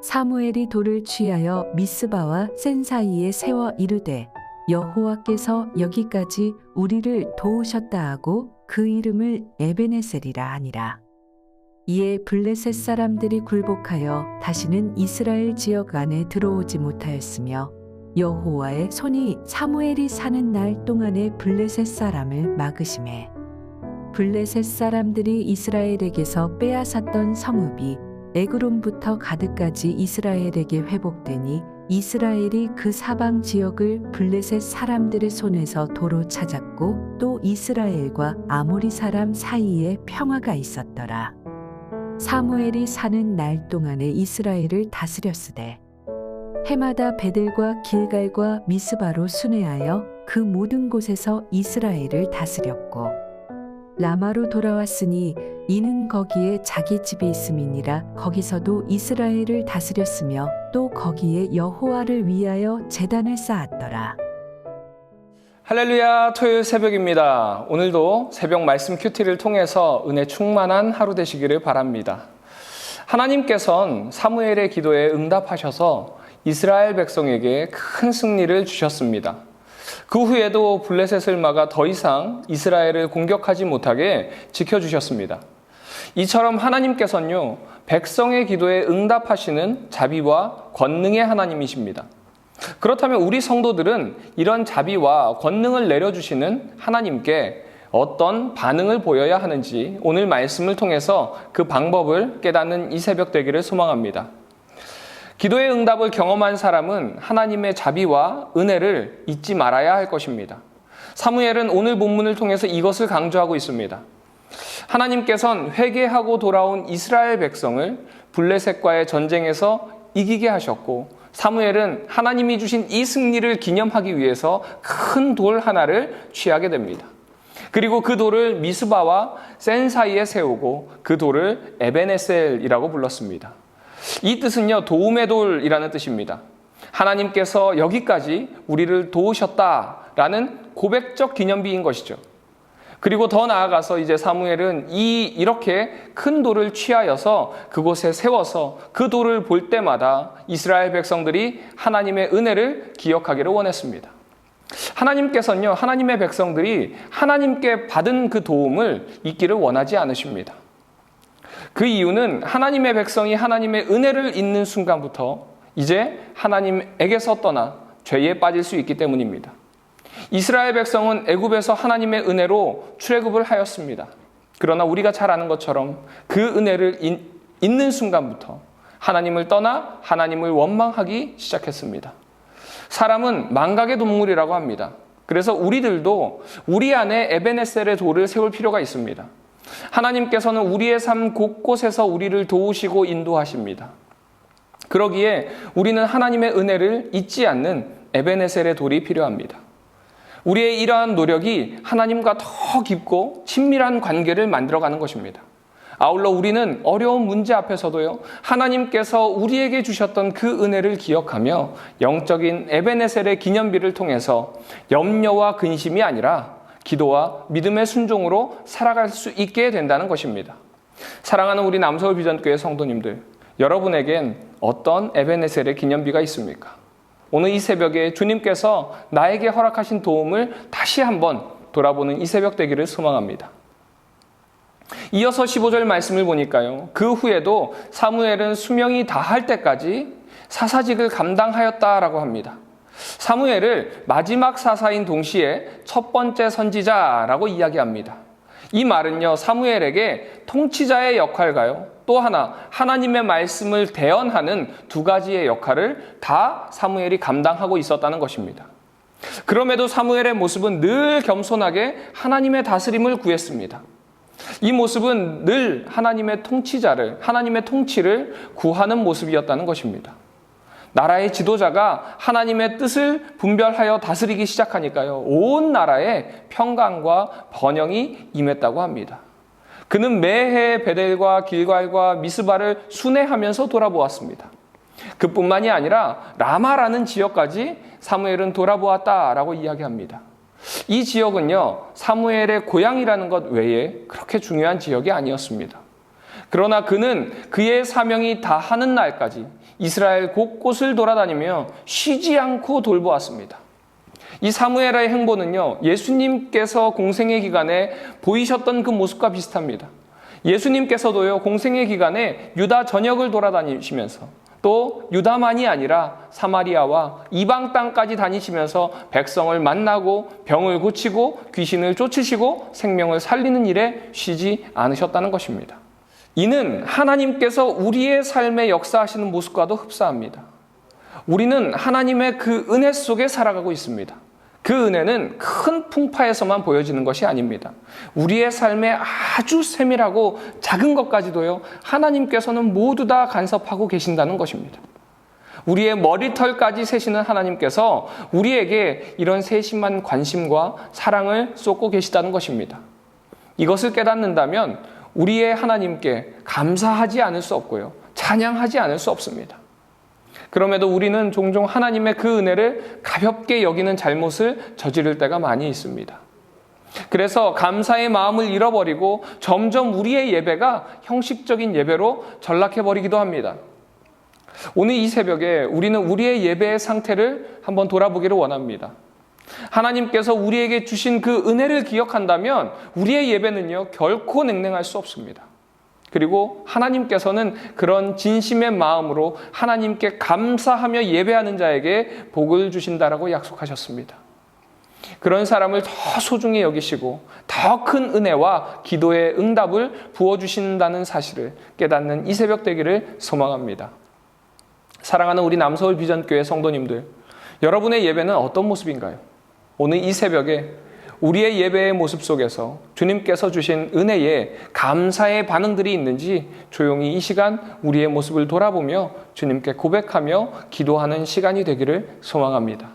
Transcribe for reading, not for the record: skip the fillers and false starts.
사무엘이 돌을 취하여 미스바와 센 사이에 세워 이르되 여호와께서 여기까지 우리를 도우셨다 하고 그 이름을 에베네셀이라 하니라. 이에 블레셋 사람들이 굴복하여 다시는 이스라엘 지역 안에 들어오지 못하였으며 여호와의 손이 사무엘이 사는 날 동안에 블레셋 사람을 막으시매 블레셋 사람들이 이스라엘에게서 빼앗았던 성읍이 에그론부터 가드까지 이스라엘에게 회복되니 이스라엘이 그 사방 지역을 블레셋 사람들의 손에서 도로 찾았고 또 이스라엘과 아모리 사람 사이에 평화가 있었더라. 사무엘이 사는 날 동안에 이스라엘을 다스렸으되 해마다 베델과 길갈과 미스바로 순회하여 그 모든 곳에서 이스라엘을 다스렸고 라마로 돌아왔으니 이는 거기에 자기 집이 있음이니라. 거기서도 이스라엘을 다스렸으며 또 거기에 여호와를 위하여 제단을 쌓았더라. 할렐루야, 토요일 새벽입니다. 오늘도 새벽 말씀 큐티를 통해서 은혜 충만한 하루 되시기를 바랍니다. 하나님께서는 사무엘의 기도에 응답하셔서 이스라엘 백성에게 큰 승리를 주셨습니다. 그 후에도 블레셋을 막아 더 이상 이스라엘을 공격하지 못하게 지켜주셨습니다. 이처럼 하나님께서는요, 백성의 기도에 응답하시는 자비와 권능의 하나님이십니다. 그렇다면 우리 성도들은 이런 자비와 권능을 내려주시는 하나님께 어떤 반응을 보여야 하는지 오늘 말씀을 통해서 그 방법을 깨닫는 이 새벽 되기를 소망합니다. 기도의 응답을 경험한 사람은 하나님의 자비와 은혜를 잊지 말아야 할 것입니다. 사무엘은 오늘 본문을 통해서 이것을 강조하고 있습니다. 하나님께서는 회개하고 돌아온 이스라엘 백성을 블레셋과의 전쟁에서 이기게 하셨고 사무엘은 하나님이 주신 이 승리를 기념하기 위해서 큰 돌 하나를 취하게 됩니다. 그리고 그 돌을 미스바와 센 사이에 세우고 그 돌을 에베네셀이라고 불렀습니다. 이 뜻은요, 도움의 돌이라는 뜻입니다. 하나님께서 여기까지 우리를 도우셨다라는 고백적 기념비인 것이죠. 그리고 더 나아가서 이제 사무엘은 이렇게 큰 돌을 취하여서 그곳에 세워서 그 돌을 볼 때마다 이스라엘 백성들이 하나님의 은혜를 기억하기를 원했습니다. 하나님께서는요, 하나님의 백성들이 하나님께 받은 그 도움을 잊기를 원하지 않으십니다. 그 이유는 하나님의 백성이 하나님의 은혜를 잊는 순간부터 이제 하나님에게서 떠나 죄에 빠질 수 있기 때문입니다. 이스라엘 백성은 애굽에서 하나님의 은혜로 출애굽을 하였습니다. 그러나 우리가 잘 아는 것처럼 그 은혜를 잊는 순간부터 하나님을 떠나 하나님을 원망하기 시작했습니다. 사람은 망각의 동물이라고 합니다. 그래서 우리들도 우리 안에 에베네셀의 돌을 세울 필요가 있습니다. 하나님께서는 우리의 삶 곳곳에서 우리를 도우시고 인도하십니다. 그러기에 우리는 하나님의 은혜를 잊지 않는 에베네셀의 돌이 필요합니다. 우리의 이러한 노력이 하나님과 더 깊고 친밀한 관계를 만들어가는 것입니다. 아울러 우리는 어려운 문제 앞에서도요, 하나님께서 우리에게 주셨던 그 은혜를 기억하며 영적인 에베네셀의 기념비를 통해서 염려와 근심이 아니라 기도와 믿음의 순종으로 살아갈 수 있게 된다는 것입니다. 사랑하는 우리 남서울 비전교회 성도님들, 여러분에겐 어떤 에베네셀의 기념비가 있습니까? 오늘 이 새벽에 주님께서 나에게 허락하신 도움을 다시 한번 돌아보는 이 새벽 되기를 소망합니다. 이어서 15절 말씀을 보니까요, 그 후에도 사무엘은 수명이 다할 때까지 사사직을 감당하였다라고 합니다. 사무엘을 마지막 사사인 동시에 첫 번째 선지자라고 이야기합니다. 이 말은요, 사무엘에게 통치자의 역할과요, 또 하나 하나님의 말씀을 대언하는 두 가지의 역할을 다 사무엘이 감당하고 있었다는 것입니다. 그럼에도 사무엘의 모습은 늘 겸손하게 하나님의 다스림을 구했습니다. 이 모습은 늘 하나님의 통치자를, 하나님의 통치를 구하는 모습이었다는 것입니다. 나라의 지도자가 하나님의 뜻을 분별하여 다스리기 시작하니까요, 온 나라에 평강과 번영이 임했다고 합니다. 그는 매해 베델과 길갈과 미스바를 순회하면서 돌아보았습니다. 그뿐만이 아니라 라마라는 지역까지 사무엘은 돌아보았다라고 이야기합니다. 이 지역은요, 사무엘의 고향이라는 것 외에 그렇게 중요한 지역이 아니었습니다. 그러나 그는 그의 사명이 다하는 날까지 이스라엘 곳곳을 돌아다니며 쉬지 않고 돌보았습니다. 이 사무엘의 행보는요, 예수님께서 공생의 기간에 보이셨던 그 모습과 비슷합니다. 예수님께서도요, 공생의 기간에 유다 전역을 돌아다니시면서 또 유다만이 아니라 사마리아와 이방 땅까지 다니시면서 백성을 만나고 병을 고치고 귀신을 쫓으시고 생명을 살리는 일에 쉬지 않으셨다는 것입니다. 이는 하나님께서 우리의 삶에 역사하시는 모습과도 흡사합니다. 우리는 하나님의 그 은혜 속에 살아가고 있습니다. 그 은혜는 큰 풍파에서만 보여지는 것이 아닙니다. 우리의 삶에 아주 세밀하고 작은 것까지도요, 하나님께서는 모두 다 간섭하고 계신다는 것입니다. 우리의 머리털까지 세시는 하나님께서 우리에게 이런 세심한 관심과 사랑을 쏟고 계시다는 것입니다. 이것을 깨닫는다면 우리의 하나님께 감사하지 않을 수 없고요, 찬양하지 않을 수 없습니다. 그럼에도 우리는 종종 하나님의 그 은혜를 가볍게 여기는 잘못을 저지를 때가 많이 있습니다. 그래서 감사의 마음을 잃어버리고 점점 우리의 예배가 형식적인 예배로 전락해버리기도 합니다. 오늘 이 새벽에 우리는 우리의 예배의 상태를 한번 돌아보기를 원합니다. 하나님께서 우리에게 주신 그 은혜를 기억한다면 우리의 예배는요, 결코 냉랭할 수 없습니다. 그리고 하나님께서는 그런 진심의 마음으로 하나님께 감사하며 예배하는 자에게 복을 주신다라고 약속하셨습니다. 그런 사람을 더 소중히 여기시고 더 큰 은혜와 기도의 응답을 부어주신다는 사실을 깨닫는 이 새벽 되기를 소망합니다. 사랑하는 우리 남서울 비전교회 성도님들, 여러분의 예배는 어떤 모습인가요? 오늘 이 새벽에 우리의 예배의 모습 속에서 주님께서 주신 은혜에 감사의 반응들이 있는지 조용히 이 시간 우리의 모습을 돌아보며 주님께 고백하며 기도하는 시간이 되기를 소망합니다.